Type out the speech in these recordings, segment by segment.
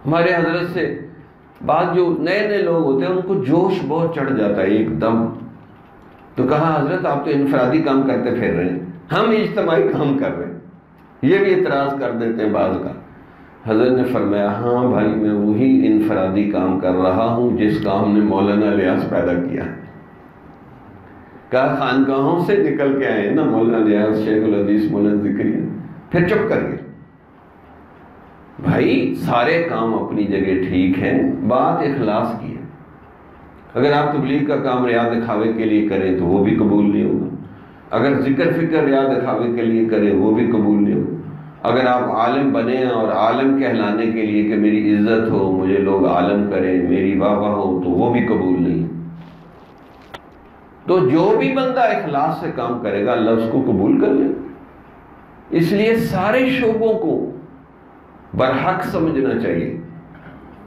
ہمارے حضرت سے بعض جو نئے نئے لوگ ہوتے ہیں ان کو جوش بہت چڑھ جاتا ہے ایک دم، تو کہا حضرت آپ تو انفرادی کام کرتے پھر رہے ہیں، ہم اجتماعی کام کر رہے ہیں، یہ بھی اعتراض کر دیتے ہیں بعض کا۔ حضرت نے فرمایا ہاں بھائی میں وہی انفرادی کام کر رہا ہوں جس کا ہم نے مولانا ریاض پیدا کیا۔ کہا خانقاہوں سے نکل کے آئے ہیں نا مولانا ریاض، شیخ الحدیث مولانا ذکریہ، پھر چپ کر گئے۔ بھائی سارے کام اپنی جگہ ٹھیک ہیں، بات اخلاص کی ہے۔ اگر آپ تبلیغ کا کام ریا دکھاوے کے لیے کریں تو وہ بھی قبول نہیں ہوگا، اگر ذکر فکر ریا دکھاوے کے لیے کریں وہ بھی قبول نہیں ہوگا، اگر آپ عالم بنیں اور عالم کہلانے کے لیے کہ میری عزت ہو، مجھے لوگ عالم کریں، میری واہ واہ ہو، تو وہ بھی قبول نہیں۔ تو جو بھی بندہ اخلاص سے کام کرے گا اللہ اس کو قبول کر لے۔ اس لیے سارے شعبوں کو برحق سمجھنا چاہیے۔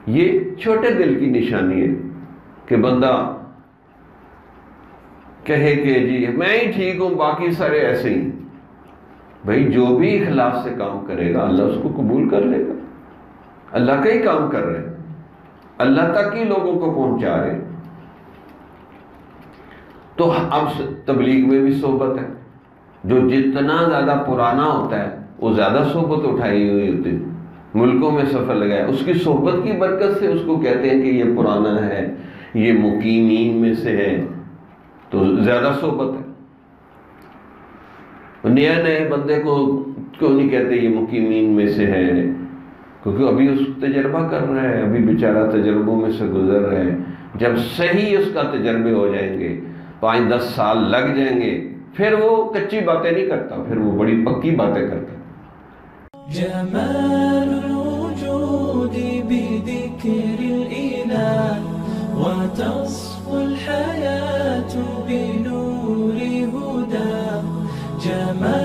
یہ چھوٹے دل کی نشانی ہے کہ بندہ کہے کہ جی میں ہی ٹھیک ہوں باقی سارے ایسے ہی۔ بھائی جو بھی اخلاص سے کام کرے گا اللہ اس کو قبول کر لے گا۔ اللہ کا ہی کام کر رہے ہیں، اللہ تک ہی لوگوں کو پہنچا رہے ہیں۔ تو اب تبلیغ میں بھی صحبت ہے، جو جتنا زیادہ پرانا ہوتا ہے وہ زیادہ صحبت اٹھائی ہوئی ہوتی ہے، ملکوں میں سفر لگایا، اس کی صحبت کی برکت سے اس کو کہتے ہیں کہ یہ پرانا ہے، یہ مقیمین میں سے ہے، تو زیادہ صحبت ہے۔ نئے نئے بندے کو کیوں نہیں کہتے یہ مقیمین میں سے ہے؟ کیونکہ ابھی اس تجربہ کر رہا ہے، ابھی بیچارہ تجربوں میں سے گزر رہا ہے۔ جب صحیح اس کا تجربے ہو جائیں گے، 5-10 سال لگ جائیں گے، پھر وہ کچی باتیں نہیں کرتا، پھر وہ بڑی پکی باتیں کرتا۔ جمال الوجود بذكر الإله وتصفو الحياة بنور هداه، جمال